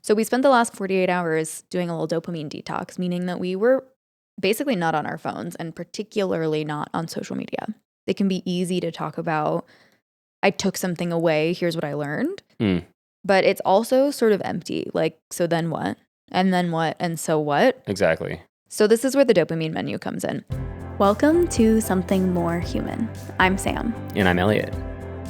So we spent the last 48 hours doing a little dopamine detox, meaning that we were basically not on our phones and particularly not on social media. It can be easy to talk about, I took something away, here's what I learned. But it's also sort of empty. Like, so then what? And then what? And so what? Exactly. So this is where the dopamine menu comes in. Welcome to Something More Human. I'm Sam. And I'm Elliot.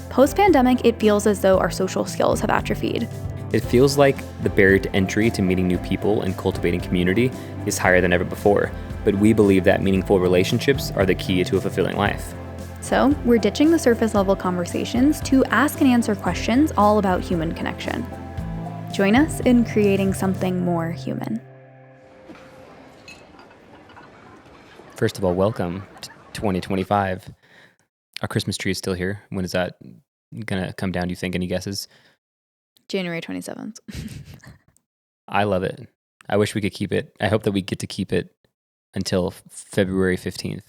Post-pandemic, it feels as though our social skills have atrophied. It feels like the barrier to entry to meeting new people and cultivating community is higher than ever before, but we believe that meaningful relationships are the key to a fulfilling life. So we're ditching the surface level conversations to ask and answer questions all about human connection. Join us in creating something more human. First of all, welcome to 2025. Our Christmas tree is still here. When is that going to come down, do you think? Any guesses? January 27th. I love it. I wish we could keep it. I hope that we get to keep it until February 15th.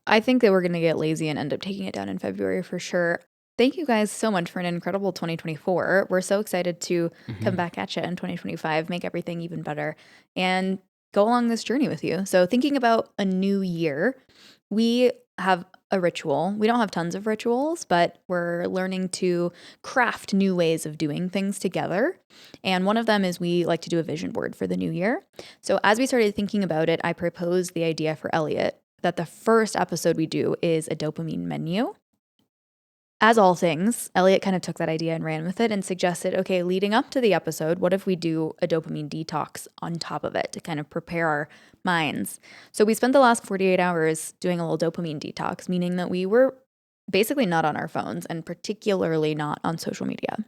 I think that we're going to get lazy and end up taking it down in February for sure. Thank you guys so much for an incredible 2024. We're so excited to come back at you in 2025, make everything even better, and go along this journey with you. So thinking about a new year, we have a ritual. We don't have tons of rituals, but we're learning to craft new ways of doing things together. And one of them is we like to do a vision board for the new year. So as we started thinking about it, I proposed the idea for Elliot that the first episode we do is a dopamine menu. As all things, Elliot kind of took that idea and ran with it and suggested, okay, leading up to the episode, what if we do a dopamine detox on top of it to kind of prepare our minds? So we spent the last 48 hours doing a little dopamine detox, meaning that we were basically not on our phones and particularly not on social media.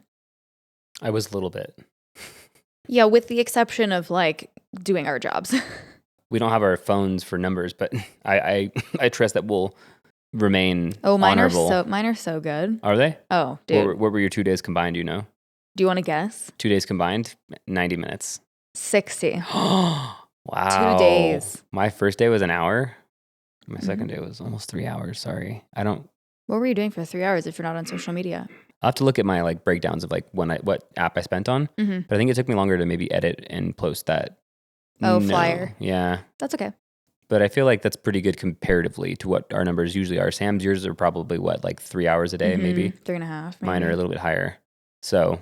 I was a little bit. Yeah, with the exception of like doing our jobs. We don't have our phones for numbers, but I trust that we'll remain honorable. Mine are so good. Are they? Oh, dude. What were your 2 days combined, do you know? Do you want to guess? 2 days combined, 90 minutes. 60. Wow. 2 days. My first day was an hour. My second day was almost 3 hours. Sorry. What were you doing for 3 hours if you're not on social media? I'll have to look at my like breakdowns of like what app I spent on. But I think it took me longer to maybe edit and post that. Flyer. Yeah. That's okay. But I feel like that's pretty good comparatively to what our numbers usually are. Sam's, yours are probably what, like 3 hours a day, maybe? 3.5. Maybe. Mine are a little bit higher. So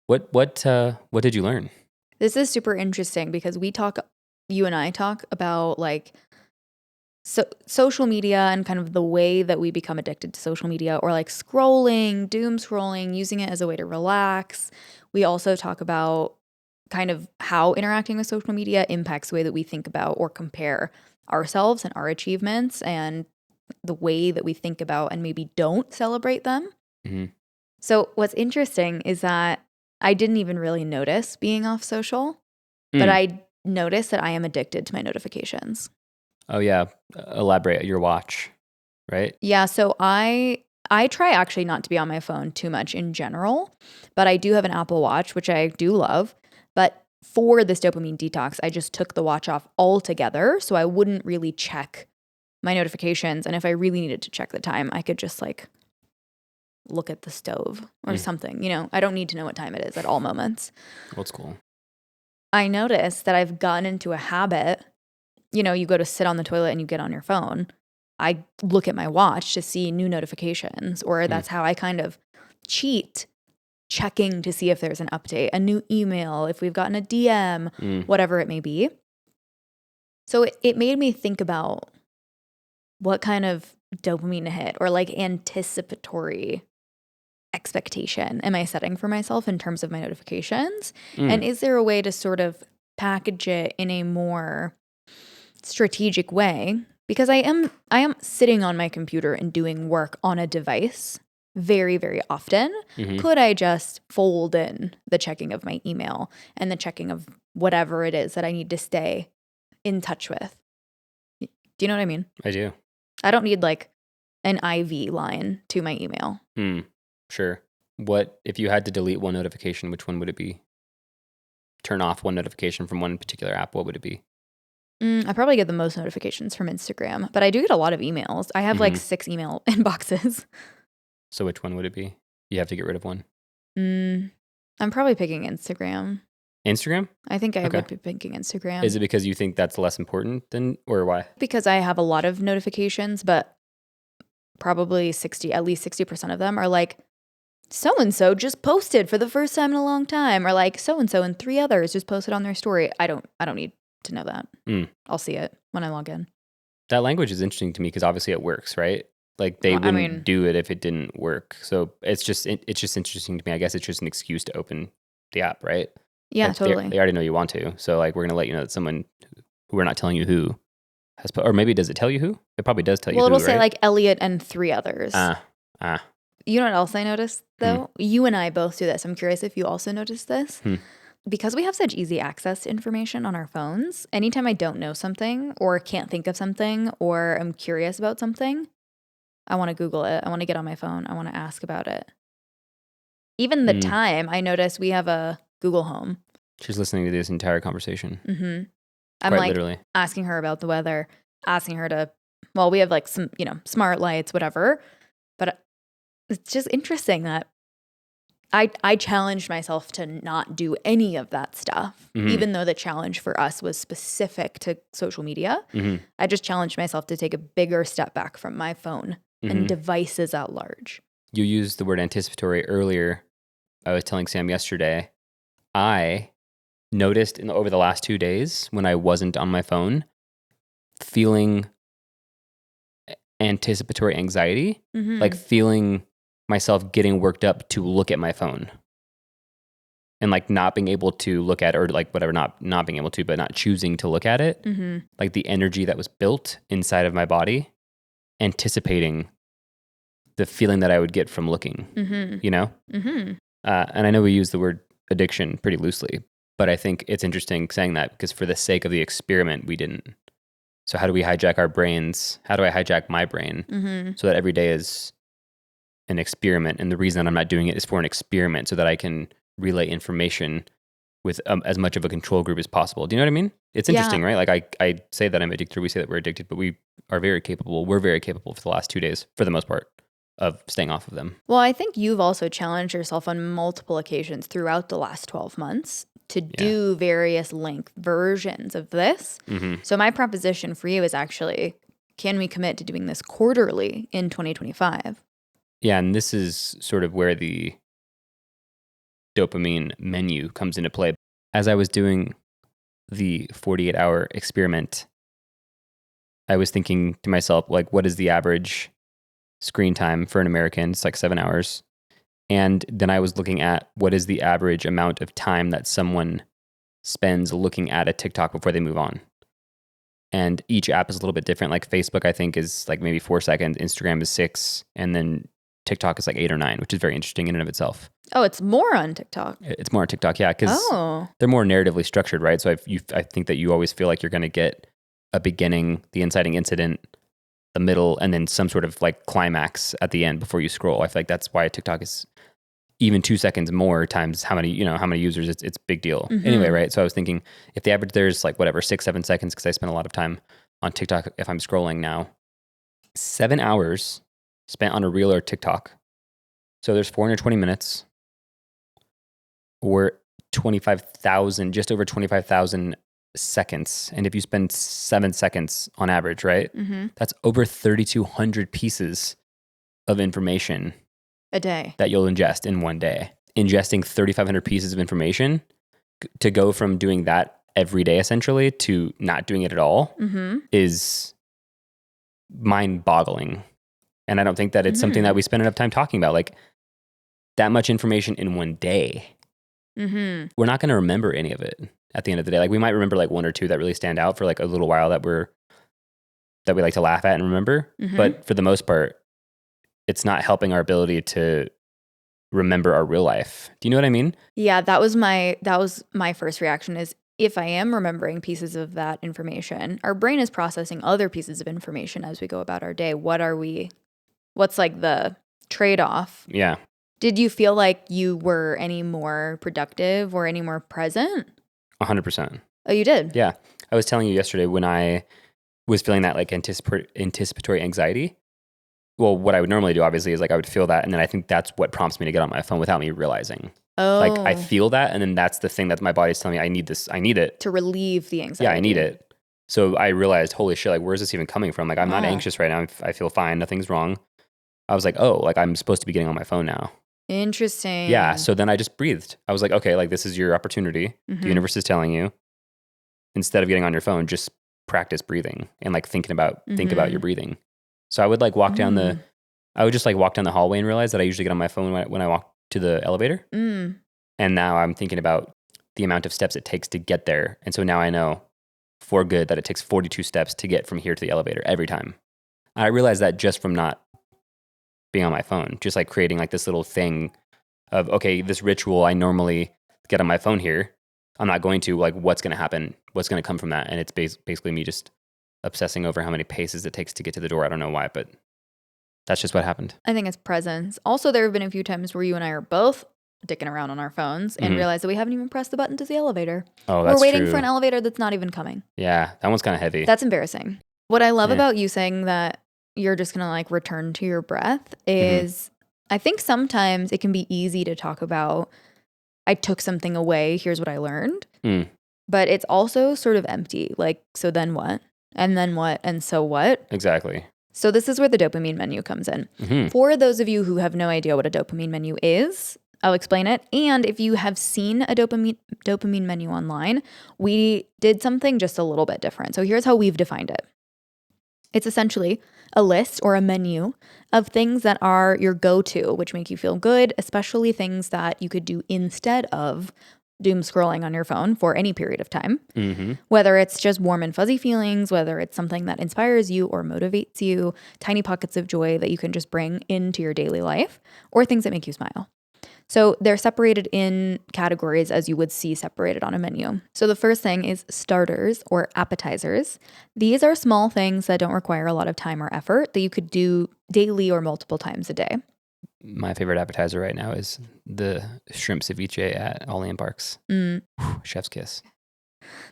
what did you learn? This is super interesting because you and I talk about like social media and kind of the way that we become addicted to social media, or like scrolling, doom scrolling, using it as a way to relax. We also talk about kind of how interacting with social media impacts the way that we think about or compare ourselves and our achievements, and the way that we think about and maybe don't celebrate them. So what's interesting is that I didn't even really notice being off social, but I noticed that I am addicted to my notifications. Oh yeah. Elaborate. Your watch, right? Yeah. So I try actually not to be on my phone too much in general, but I do have an Apple Watch, which I do love. But for this dopamine detox, I just took the watch off altogether, so I wouldn't really check my notifications. And if I really needed to check the time, I could just like look at the stove or something. You know, I don't need to know what time it is at all moments. Old school. I noticed that I've gotten into a habit. You know, you go to sit on the toilet and you get on your phone. I look at my watch to see new notifications, or that's how I kind of cheat, checking to see if there's an update, a new email, if we've gotten a DM, whatever it may be. So it made me think about what kind of dopamine to hit, or like anticipatory expectation am I setting for myself in terms of my notifications? And is there a way to sort of package it in a more strategic way? Because I am sitting on my computer and doing work on a device very, very often. Could I just fold in the checking of my email and the checking of whatever it is that I need to stay in touch with? Do you know what I mean? I do. I don't need like an IV line to my email. Sure. What if you had to delete one notification, which one would it be? Turn off one notification from one particular app, what would it be? I probably get the most notifications from Instagram, but I do get a lot of emails. I have like 6 email inboxes. So which one would it be? You have to get rid of one. I'm probably picking Instagram. Instagram? I think I Okay. would be picking Instagram. Is it because you think that's less important than, or why? Because I have a lot of notifications, but probably at least 60% of them are like, so-and-so just posted for the first time in a long time, or like so-and-so and 3 others just posted on their story. I don't need to know that. I'll see it when I log in. That language is interesting to me because obviously it works, right? Like they wouldn't do it if it didn't work. So it's just interesting to me. I guess it's just an excuse to open the app, right? Yeah, Like totally. they already know you want to. So like we're going to let you know that someone who we're not telling you who has or maybe does it tell you who? It probably does tell you who, it'll right? say like Elliot and 3 others. You know what else I noticed though? You and I both do this. I'm curious if you also noticed this. Because we have such easy access to information on our phones, anytime I don't know something or can't think of something or I'm curious about something, I want to Google it. I want to get on my phone. I want to ask about it. Even the time, I notice we have a Google Home. She's listening to this entire conversation. I'm Quite like literally asking her about the weather, asking her to, well, we have like some, smart lights, whatever. But it's just interesting that I challenged myself to not do any of that stuff, even though the challenge for us was specific to social media. I just challenged myself to take a bigger step back from my phone and devices at large. You used the word anticipatory earlier. I was telling Sam yesterday, I noticed over the last 2 days when I wasn't on my phone, feeling anticipatory anxiety, like feeling myself getting worked up to look at my phone and like not being able to look at it, or like whatever, not being able to, but not choosing to look at it. Like the energy that was built inside of my body, anticipating the feeling that I would get from looking, you know? And I know we use the word addiction pretty loosely, but I think it's interesting saying that because for the sake of the experiment, we didn't. So how do we hijack our brains? How do I hijack my brain so that every day is an experiment? And the reason that I'm not doing it is for an experiment so that I can relay information with as much of a control group as possible. Do you know what I mean? It's interesting, right? Like I say that I'm addicted, we say that we're addicted, but we are very capable. We're very capable for the last 2 days, for the most part, of staying off of them. Well, I think you've also challenged yourself on multiple occasions throughout the last 12 months to do various length versions of this. So my proposition for you is actually, can we commit to doing this quarterly in 2025? Yeah, and this is sort of where the dopamine menu comes into play. As I was doing the 48-hour experiment, I was thinking to myself, like, what is the average screen time for an American? It's like 7 hours. And then I was looking at what is the average amount of time that someone spends looking at a TikTok before they move on. And each app is a little bit different. Like Facebook, I think, is like maybe 4 seconds. Instagram is 6. And then TikTok is like 8 or 9, which is very interesting in and of itself. Oh, it's more on TikTok. It's more on TikTok, yeah, because they're more narratively structured, right? So I think that you always feel like you're going to get a beginning, the inciting incident, the middle, and then some sort of like climax at the end before you scroll. I feel like that's why TikTok is even 2 seconds more times how many users. It's a big deal. Anyway, right? So I was thinking if the average there's like 6-7 seconds, because I spend a lot of time on TikTok if I'm scrolling now, 7 hours spent on a reel or TikTok. So there's 420 minutes or 25,000, just over 25,000 seconds. And if you spend 7 seconds on average, right? That's over 3,200 pieces of information a day that you'll ingest in one day. Ingesting 3,500 pieces of information, to go from doing that every day essentially to not doing it at all is mind-boggling. And I don't think that it's something that we spend enough time talking about. Like that much information in one day. We're not going to remember any of it at the end of the day. Like we might remember like 1 or 2 that really stand out for like a little while that we like to laugh at and remember. But for the most part, it's not helping our ability to remember our real life. Do you know what I mean? Yeah, that was my first reaction is, if I am remembering pieces of that information, our brain is processing other pieces of information as we go about our day. What's like the trade-off? Yeah. Did you feel like you were any more productive or any more present? 100%. Oh, you did? Yeah. I was telling you yesterday when I was feeling that like anticipatory anxiety. Well, what I would normally do obviously is like I would feel that, and then I think that's what prompts me to get on my phone without me realizing. Like I Oh, feel that, and then that's the thing that my body's telling me I need this. I need it. to relieve the anxiety. Yeah, I need it. So I realized, holy shit, like where's this even coming from? Like I'm not Wow. anxious right now. I feel fine. Nothing's wrong. I was like, oh, like I'm supposed to be getting on my phone now. Interesting. Yeah. So then I just breathed. I was like, okay, like this is your opportunity. The universe is telling you, instead of getting on your phone, just practice breathing and like think about your breathing. So I would like I would just like walk down the hallway and realize that I usually get on my phone when I walk to the elevator. And now I'm thinking about the amount of steps it takes to get there. And so now I know for good that it takes 42 steps to get from here to the elevator every time. I realized that just from not being on my phone, just like creating like this little thing of, okay, this ritual, I normally get on my phone here. I'm not going to, like, what's going to happen? What's going to come from that? And it's basically me just obsessing over how many paces it takes to get to the door. I don't know why, but that's just what happened. I think it's presence. Also, there have been a few times where you and I are both dicking around on our phones and realize that we haven't even pressed the button to the elevator. Oh, that's We're waiting true. for an elevator that's not even coming. Yeah, that one's kind of heavy. That's embarrassing. What I love about you saying that you're just going to like return to your breath is I think sometimes it can be easy to talk about, I took something away, here's what I learned. But it's also sort of empty. Like, so then what? And then what? And so what? Exactly. So this is where the dopamine menu comes in. For those of you who have no idea what a dopamine menu is, I'll explain it. And if you have seen a dopamine menu online, we did something just a little bit different. So here's how we've defined it. It's essentially a list or a menu of things that are your go-to, which make you feel good, especially things that you could do instead of doom scrolling on your phone for any period of time. Whether it's just warm and fuzzy feelings, whether it's something that inspires you or motivates you, tiny pockets of joy that you can just bring into your daily life, or things that make you smile. So they're separated in categories as you would see separated on a menu. So the first thing is starters or appetizers. These are small things that don't require a lot of time or effort that you could do daily or multiple times a day. My favorite appetizer right now is the shrimp ceviche at Ollie and Parks. Chef's kiss.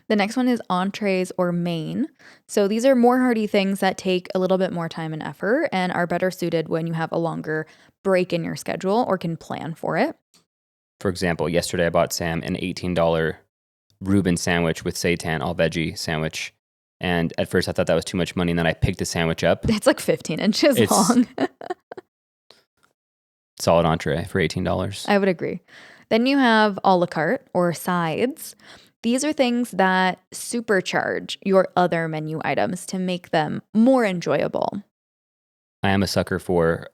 The next one is entrees or main. So these are more hearty things that take a little bit more time and effort and are better suited when you have a longer break in your schedule or can plan for it. For example, yesterday I bought Sam an $18 Reuben sandwich with seitan, all veggie sandwich. And at first I thought that was too much money, and then I picked the sandwich up. It's like 15 inches long. Solid entree for $18. I would agree. Then you have a la carte or sides. These are things that supercharge your other menu items to make them more enjoyable. I am a sucker for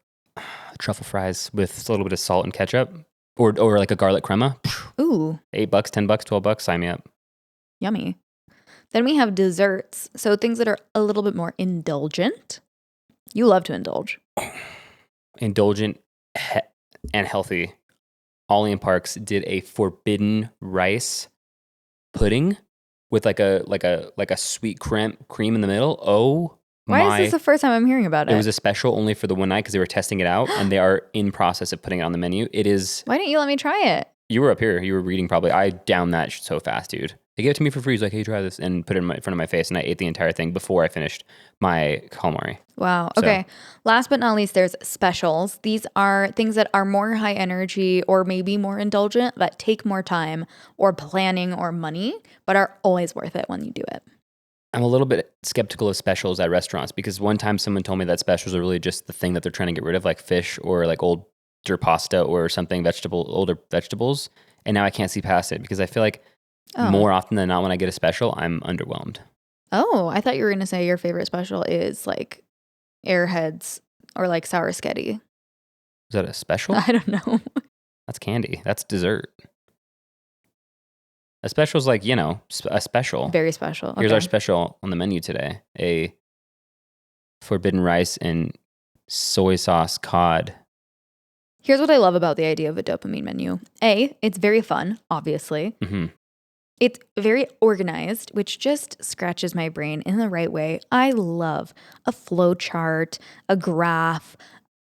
truffle fries with a little bit of salt and ketchup, or like a garlic crema. Ooh. $8, $10, $12, sign me up. Yummy. Then we have desserts. So things that are a little bit more indulgent. You love to indulge. Indulgent and healthy. Ollie and Parks did a forbidden rice pudding with like a sweet cream in the middle. Oh, why is this the first time I'm hearing about it? It was a special only for the one night because they were testing it out, and they are in process of putting it on the menu. It is. Why didn't you let me try it? You were up here. You were reading probably. I downed that so fast, dude. They gave it to me for free. He's like, hey, try this, and put it in front of my face, and I ate the entire thing before I finished my calamari. Wow. Okay. Last but not least, there's specials. These are things that are more high energy or maybe more indulgent that take more time or planning or money, but are always worth it when you do it. I'm a little bit skeptical of specials at restaurants because one time someone told me that specials are really just the thing that they're trying to get rid of, like fish or like older pasta or something, older vegetables. And now I can't see past it because I feel like more often than not when I get a special, I'm underwhelmed. Oh, I thought you were going to say your favorite special is like Airheads or like sour sketty. Is that a special? I don't know. That's candy. That's dessert. A special is like, a special. Very special. Okay. Here's our special on the menu today. A forbidden rice and soy sauce cod. Here's what I love about the idea of a dopamine menu. A, it's very fun, obviously. It's very organized, which just scratches my brain in the right way. I love a flow chart, a graph,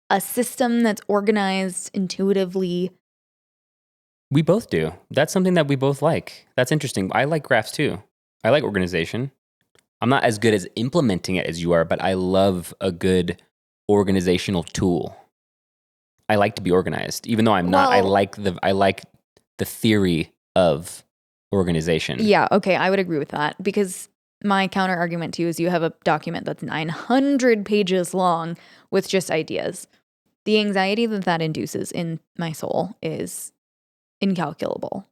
a system that's organized intuitively. We both do. That's something that we both like. That's interesting. I like graphs too. I like organization. I'm not as good as implementing it as you are, but I love a good organizational tool. I like to be organized, even though I'm not. I like the theory of organization. Yeah, okay, I would agree with that, because my counter argument to you is you have a document that's 900 pages long with just ideas. The anxiety that induces in my soul is incalculable.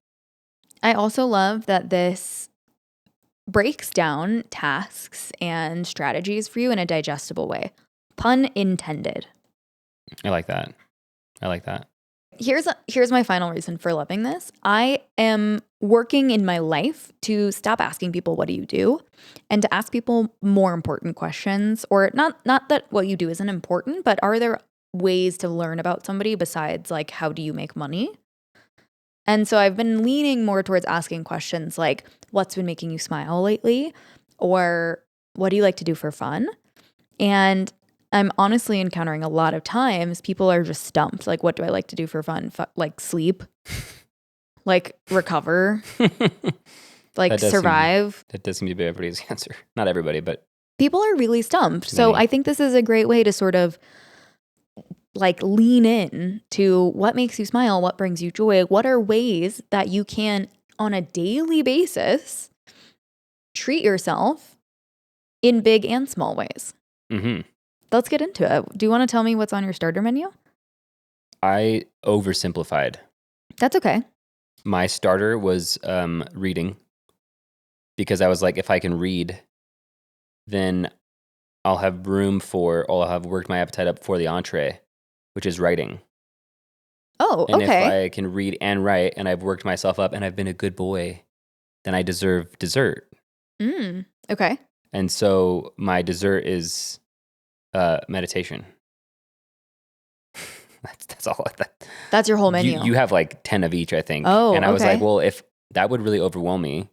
I also love that this breaks down tasks and strategies for you in a digestible way. Pun intended. I like that. Here's my final reason for loving this. I am working in my life to stop asking people, what do you do? And to ask people more important questions, or not that what you do isn't important, but are there ways to learn about somebody besides like, how do you make money? And so I've been leaning more towards asking questions like, what's been making you smile lately? Or what do you like to do for fun? And I'm honestly encountering a lot of times people are just stumped. Like, what do I like to do for fun? like sleep, like recover, like survive. That does seem to be everybody's answer. Not everybody, but people are really stumped. So I think this is a great way to sort of like lean in to what makes you smile, what brings you joy, what are ways that you can on a daily basis treat yourself in big and small ways. Mm-hmm. Let's get into it. Do you want to tell me what's on your starter menu? I oversimplified. That's okay. My starter was reading, because I was like, if I can read, then I'll have worked my appetite up for the entree, which is writing. Oh, and okay. And if I can read and write, and I've worked myself up, and I've been a good boy, then I deserve dessert. Okay. And so my dessert is meditation. That's all. That's your whole menu. You have like 10 of each, I think. Oh, and I was okay. like, well, if that would really overwhelm me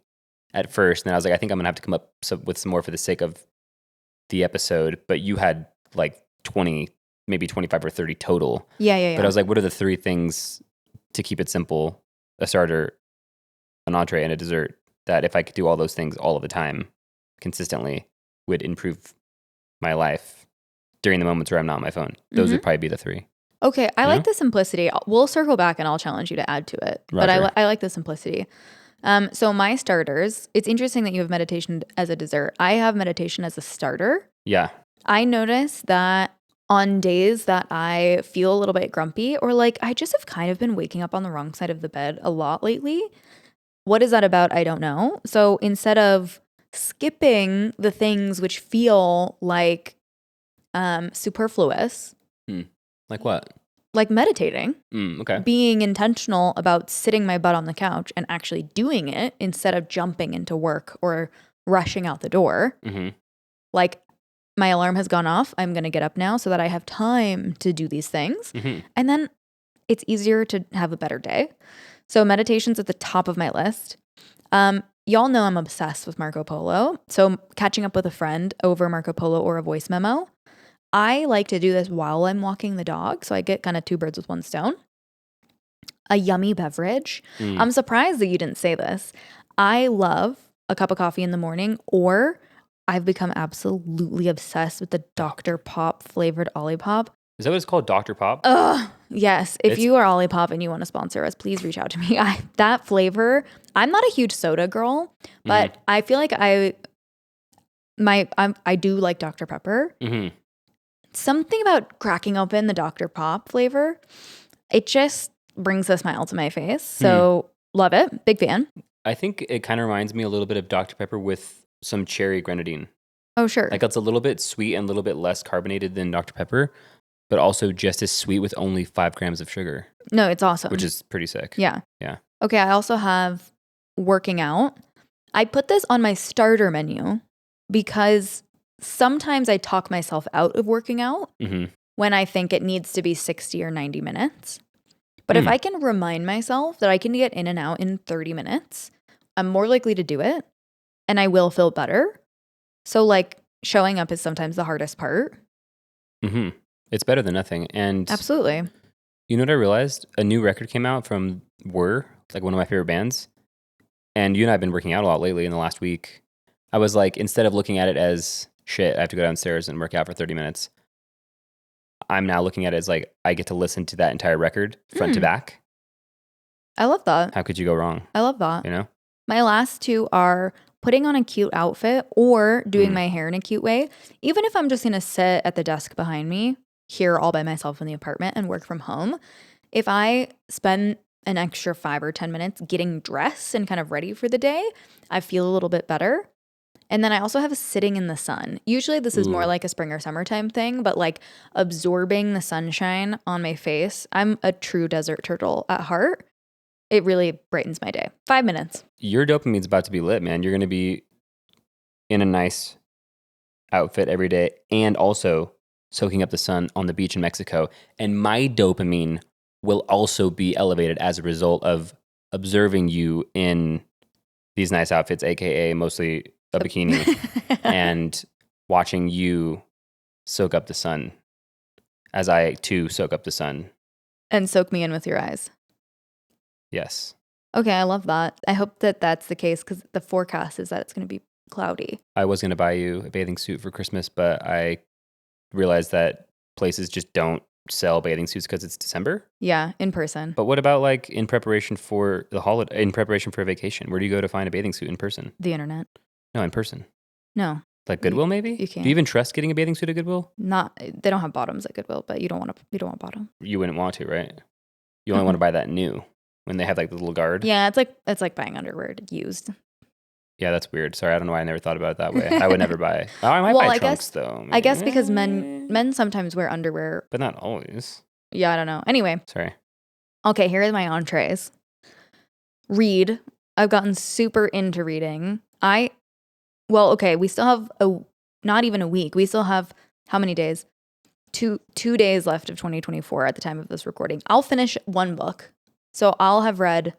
at first, and then I was like, I think I'm gonna have to come up with some more for the sake of the episode. But you had like 20, maybe 25 or 30 total. Yeah. But I was like, what are the three things to keep it simple? A starter, an entree, and a dessert, that if I could do all those things all of the time consistently would improve my life during the moments where I'm not on my phone. Those would probably be the three. Okay, I like the simplicity. We'll circle back and I'll challenge you to add to it. Roger. But I like the simplicity. So my starters, it's interesting that you have meditation as a dessert. I have meditation as a starter. Yeah. I notice that on days that I feel a little bit grumpy, or like I just have kind of been waking up on the wrong side of the bed a lot lately. What is that about? I don't know. So instead of skipping the things which feel like superfluous. Like what? Like meditating. Okay. Being intentional about sitting my butt on the couch and actually doing it instead of jumping into work or rushing out the door. Mm-hmm. Like, my alarm has gone off. I'm going to get up now so that I have time to do these things. Mm-hmm. And then it's easier to have a better day. So meditation's at the top of my list. Y'all know I'm obsessed with Marco Polo. So catching up with a friend over Marco Polo or a voice memo. I like to do this while I'm walking the dog. So I get kind of two birds with one stone. A yummy beverage. I'm surprised that you didn't say this. I love a cup of coffee in the morning, or I've become absolutely obsessed with the Dr. Pop flavored Olipop. Is that what it's called? Dr. Pop? Yes. If you are Olipop and you want to sponsor us, please reach out to me. That flavor, I'm not a huge soda girl, but I feel like I do like Dr. Pepper. Mm-hmm. Something about cracking open the Dr. Pop flavor, it just brings a smile to my face. So love it. Big fan. I think it kind of reminds me a little bit of Dr. Pepper with some cherry grenadine. Oh, sure. Like it's a little bit sweet and a little bit less carbonated than Dr. Pepper, but also just as sweet with only 5 grams of sugar. No, it's awesome. Which is pretty sick. Yeah. Yeah. Okay, I also have working out. I put this on my starter menu because sometimes I talk myself out of working out when I think it needs to be 60 or 90 minutes. But if I can remind myself that I can get in and out in 30 minutes, I'm more likely to do it and I will feel better. So like showing up is sometimes the hardest part. It's better than nothing. And absolutely. You know what I realized? A new record came out from Were, like one of my favorite bands. And you and I have been working out a lot lately in the last week. I was like, instead of looking at it as shit, I have to go downstairs and work out for 30 minutes. I'm now looking at it as like, I get to listen to that entire record front to back. I love that. How could you go wrong? I love that. You know? My last two are putting on a cute outfit or doing my hair in a cute way. Even if I'm just going to sit at the desk behind me here all by myself in the apartment and work from home, if I spend an extra 5 or 10 minutes getting dressed and kind of ready for the day, I feel a little bit better. And then I also have a sitting in the sun. Usually this is more like a spring or summertime thing, but like absorbing the sunshine on my face. I'm a true desert turtle at heart. It really brightens my day. 5 minutes. Your dopamine's about to be lit, man. You're going to be in a nice outfit every day and also soaking up the sun on the beach in Mexico. And my dopamine will also be elevated as a result of observing you in these nice outfits, aka mostly a bikini, and watching you soak up the sun as I too soak up the sun. And soak me in with your eyes. Yes. Okay, I love that. I hope that that's the case because the forecast is that it's going to be cloudy. I was going to buy you a bathing suit for Christmas, but I realized that places just don't sell bathing suits because it's December. Yeah, in person. But what about like in preparation for the holiday, in preparation for a vacation? Where do you go to find a bathing suit in person? The internet. No, in person. No. Like Goodwill, maybe? You can't. Do you even trust getting a bathing suit at Goodwill? They don't have bottoms at Goodwill, but you don't want bottom. You wouldn't want to, right? You only want to buy that new when they have like the little guard. Yeah, it's like buying underwear used. Yeah, that's weird. Sorry, I don't know why I never thought about it that way. I would never buy. Oh, I might buy trunks though. Maybe. I guess because men sometimes wear underwear, but not always. Yeah, I don't know. Anyway. Sorry. Okay, here are my entrees. Read. I've gotten super into reading. We still have not even a week. We still have how many days? Two days left of 2024 at the time of this recording. I'll finish one book. So I'll have read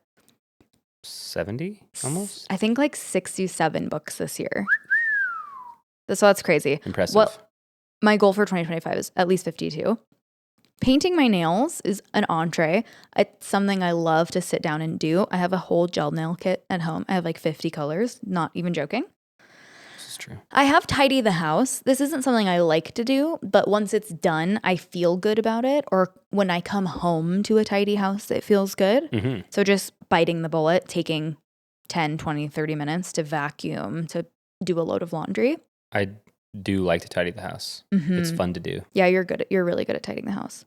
70 almost? I think like 67 books this year. So that's crazy. Impressive. My goal for 2025 is at least 52. Painting my nails is an entree. It's something I love to sit down and do. I have a whole gel nail kit at home. I have like 50 colors, not even joking. This is true. I have tidy the house. This isn't something I like to do, but once it's done, I feel good about it. Or when I come home to a tidy house, it feels good. Mm-hmm. So just biting the bullet, taking 10, 20, 30 minutes to vacuum, to do a load of laundry. I do like to tidy the house. Mm-hmm. It's fun to do. Yeah, you're really good at tidying the house.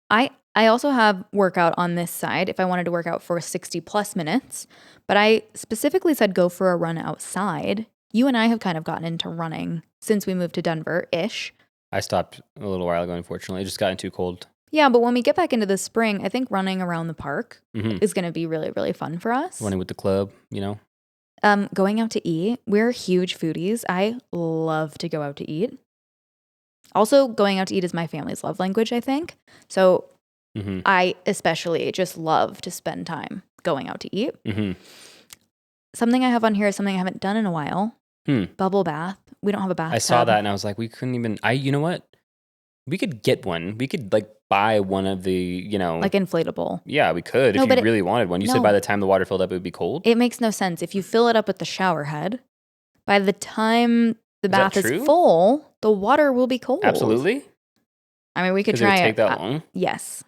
I also have workout on this side if I wanted to work out for 60 plus minutes, but I specifically said go for a run outside. You and I have kind of gotten into running since we moved to Denver-ish. I stopped a little while ago, unfortunately. It just gotten too cold. Yeah, but when we get back into the spring, I think running around the park is going to be really, really fun for us. Running with the club, you know? Going out to eat. We're huge foodies. I love to go out to eat. Also, going out to eat is my family's love language, I think. So I especially just love to spend time going out to eat. Mm-hmm. Something I have on here is something I haven't done in a while. Bubble bath. We don't have a bathtub. I saw that and I was like, we couldn't even, you know what? We could get one. We could like buy one of the, you know. Like inflatable. Yeah, we could if you really wanted one. You said by the time the water filled up, it would be cold? It makes no sense. If you fill it up with the shower head, by the time the bath is full, the water will be cold. Absolutely. I mean, we could try it. Does it take that long? Yes.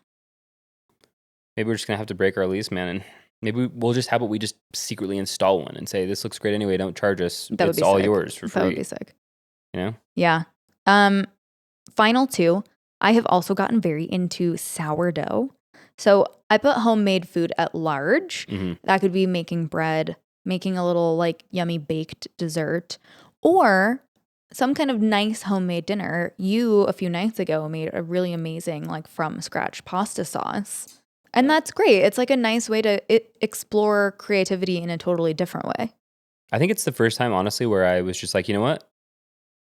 Maybe we're just going to have to break our lease, man. And maybe we'll just have we just secretly install one and say, this looks great anyway. Don't charge us. It's all yours for free. That would be sick. You know? Yeah. Final two, I have also gotten very into sourdough. So I put homemade food at large. Mm-hmm. That could be making bread, making a little like yummy baked dessert, or some kind of nice homemade dinner. You, a few nights ago, made a really amazing like from scratch pasta sauce. And that's great. It's like a nice way to explore creativity in a totally different way. I think it's the first time, honestly, where I was just like, you know what?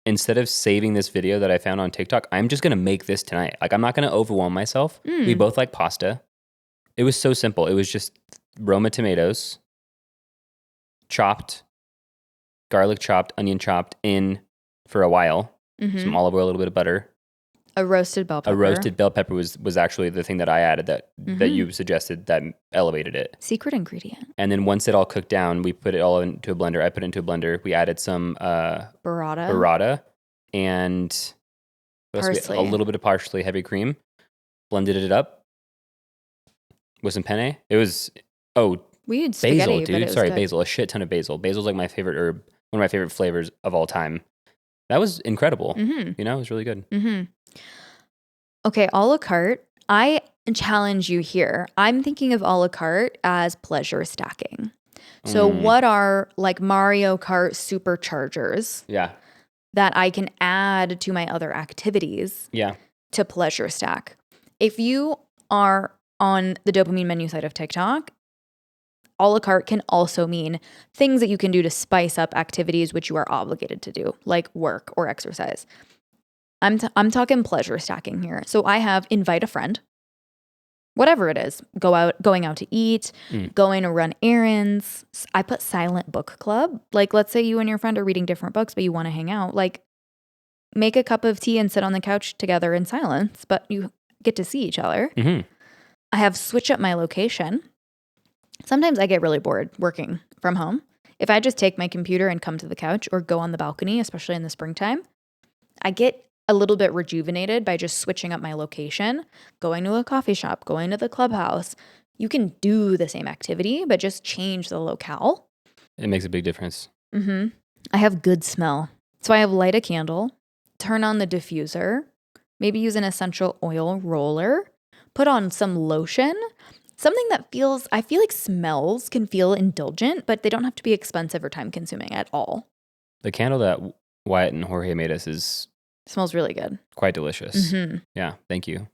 Instead of saving this video that I found on TikTok, I'm just going to make this tonight. Like, I'm not going to overwhelm myself. We both like pasta. It was so simple. It was just Roma tomatoes, chopped, garlic chopped, onion chopped in for a while. Mm-hmm. Some olive oil, a little bit of butter. A roasted bell pepper. A roasted bell pepper was actually the thing that I added that you suggested that elevated it. Secret ingredient. And then once it all cooked down, we put it all into a blender. I put it into a blender. We added some burrata and parsley. A little bit of parsley, heavy cream. Blended it up. With some penne? It was, We had spaghetti, basil, dude. Sorry, basil. A shit ton of basil. Basil's like my favorite herb, one of my favorite flavors of all time. That was incredible. It was really good. Okay, a la carte. I challenge you here. I'm thinking of a la carte as pleasure stacking. So what are like Mario Kart superchargers that I can add to my other activities to pleasure stack? If you are on the dopamine menu side of TikTok, a la carte can also mean things that you can do to spice up activities which you are obligated to do, like work or exercise. I'm talking pleasure stacking here. So I have invite a friend, whatever it is, going out to eat, going to run errands. I put silent book club. Like, let's say you and your friend are reading different books, but you want to hang out. Like, make a cup of tea and sit on the couch together in silence, but you get to see each other. I have switch up my location. Sometimes I get really bored working from home. If I just take my computer and come to the couch or go on the balcony, especially in the springtime, I get a little bit rejuvenated by just switching up my location, going to a coffee shop, going to the clubhouse. You can do the same activity, but just change the locale. It makes a big difference. I have good smell. So I have light a candle, turn on the diffuser, maybe use an essential oil roller, put on some lotion, something that I feel like smells can feel indulgent, but they don't have to be expensive or time consuming at all. The candle that Wyatt and Jorge made us smells really good. Quite delicious. Yeah, thank you.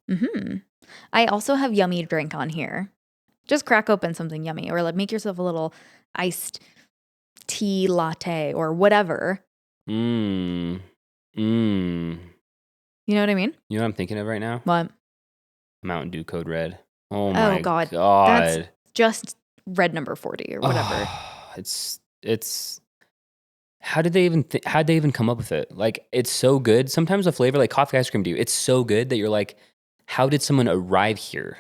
I also have yummy drink on here. Just crack open something yummy or like make yourself a little iced tea latte or whatever. You know what I mean? You know what I'm thinking of right now? What? Mountain Dew Code Red. Oh my God. That's just red number 40 or whatever. It's how did they even come up with it? Like, it's so good. Sometimes a flavor like coffee ice cream to you, it's so good that you're like, how did someone arrive here?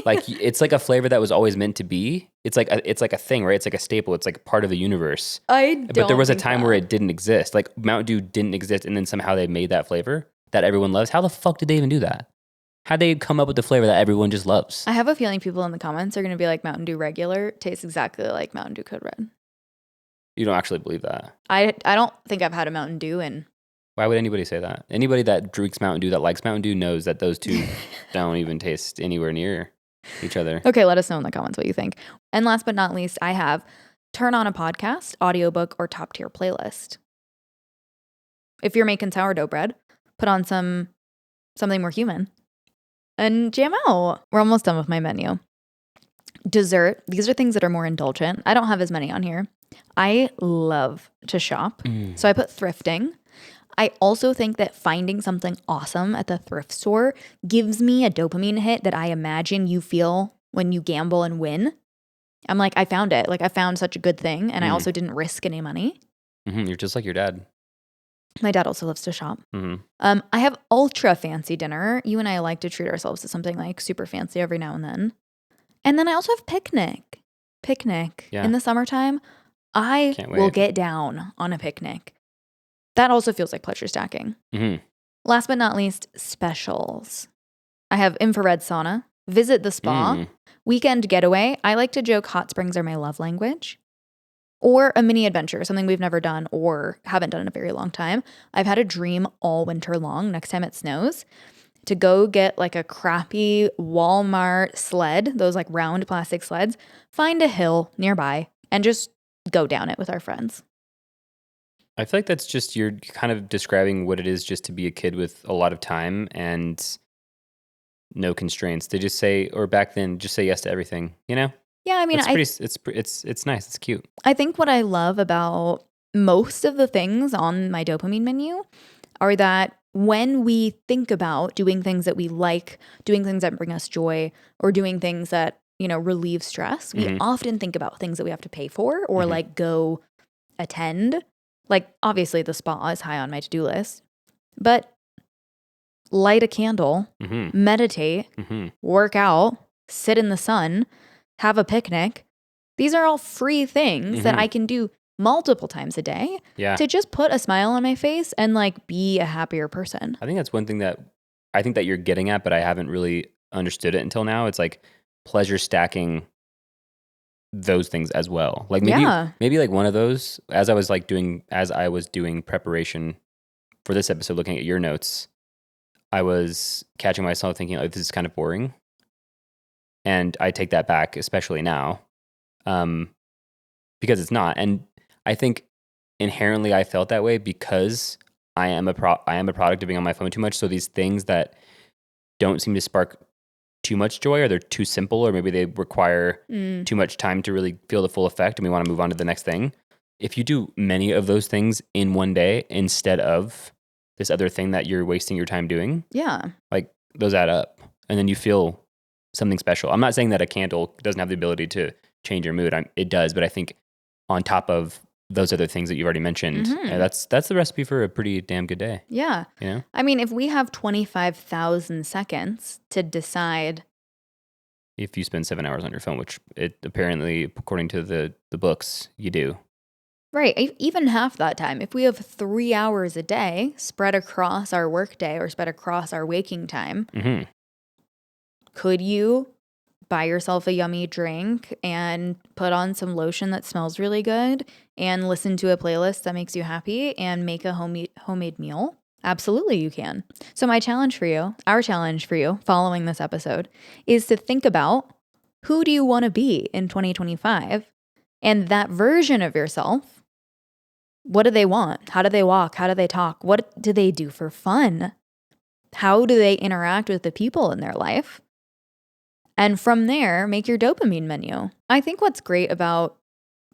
Like, it's like a flavor that was always meant to be. It's like a thing, right? It's like a staple. It's like part of the universe. But there was a time where it didn't exist. Like, Mountain Dew didn't exist, and then somehow they made that flavor that everyone loves. How the fuck did they even do that? How'd they come up with the flavor that everyone just loves? I have a feeling people in the comments are going to be like, Mountain Dew regular tastes exactly like Mountain Dew Code Red. You don't actually believe that? I don't think I've had a Mountain Dew in. Why would anybody say that? Anybody that drinks Mountain Dew, that likes Mountain Dew, knows that those two don't even taste anywhere near each other. Okay, let us know in the comments what you think. And last but not least, I have turn on a podcast, audiobook, or top tier playlist. If you're making sourdough bread, put on something more human and jam out. We're almost done with my menu. Dessert. These are things that are more indulgent. I don't have as many on here. I love to shop. So I put thrifting. I also think that finding something awesome at the thrift store gives me a dopamine hit that I imagine you feel when you gamble and win. I'm like, I found it. Like, I found such a good thing, and I also didn't risk any money. You're just like your dad. My dad also loves to shop. I have ultra fancy dinner. You and I like to treat ourselves to something like super fancy every now and then. And then I also have picnic. In the summertime, I will get down on a picnic. That also feels like pleasure stacking. Last but not least, specials. I have infrared sauna, visit the spa, weekend getaway. I like to joke hot springs are my love language. Or a mini adventure, something we've never done or haven't done in a very long time. I've had a dream all winter long, next time it snows, to go get like a crappy Walmart sled, those like round plastic sleds, find a hill nearby, and just go down it with our friends. I feel like that's just, you're kind of describing what it is just to be a kid with a lot of time and no constraints. They just say, or back then, just say yes to everything, you know? Yeah, I mean, it's nice. It's cute. I think what I love about most of the things on my dopamine menu are that when we think about doing things that we like, doing things that bring us joy, or doing things that, relieve stress, we often think about things that we have to pay for or like go attend. Like, obviously the spa is high on my to-do list, but light a candle, meditate, work out, sit in the sun, have a picnic. These are all free things that I can do multiple times a day to just put a smile on my face and like be a happier person. I think that's one thing that I think that you're getting at, but I haven't really understood it until now. It's like pleasure stacking those things as well. Like maybe like one of those, as I was doing preparation for this episode, looking at your notes, I was catching myself thinking, like, this is kind of boring. And I take that back, especially now, because it's not. And I think inherently I felt that way because I am a product of being on my phone too much. So these things that don't seem to spark too much joy, or they're too simple, or maybe they require too much time to really feel the full effect, and we want to move on to the next thing. If you do many of those things in one day instead of this other thing that you're wasting your time doing, like those add up, and then you feel something special. I'm not saying that a candle doesn't have the ability to change your mood. It does, but I think on top of those other things that you've already mentioned, that's the recipe for a pretty damn good day. Yeah. You know? I mean, if we have 25,000 seconds to decide. If you spend 7 hours on your phone, which it apparently, according to the books, you do. Right. Even half that time. If we have 3 hours a day spread across our workday or spread across our waking time, could you buy yourself a yummy drink and put on some lotion that smells really good and listen to a playlist that makes you happy and make a homemade meal? Absolutely, you can. So our challenge for you following this episode is to think about, who do you want to be in 2025? And that version of yourself, what do they want? How do they walk? How do they talk? What do they do for fun? How do they interact with the people in their life? And from there, make your dopamine menu. I think what's great about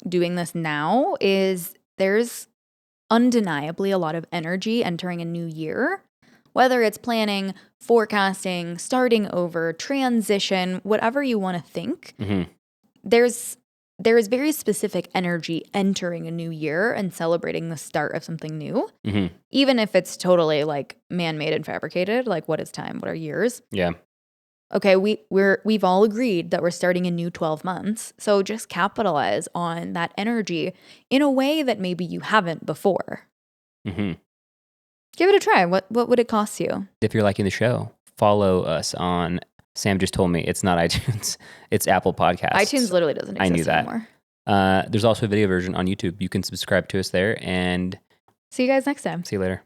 doing this now is there's undeniably a lot of energy entering a new year, whether it's planning, forecasting, starting over, transition, whatever you want to think. There is very specific energy entering a new year and celebrating the start of something new, even if it's totally like man-made and fabricated. Like, what is time? What are years? Yeah. Okay, we've all agreed that we're starting a new 12 months, so just capitalize on that energy in a way that maybe you haven't before. Give it a try. What would it cost you? If you're liking the show, follow us on, Sam just told me it's not iTunes, it's Apple Podcasts. iTunes literally doesn't exist I knew that. anymore. There's also a video version on YouTube. You can subscribe to us there, and see you guys next time. See you later.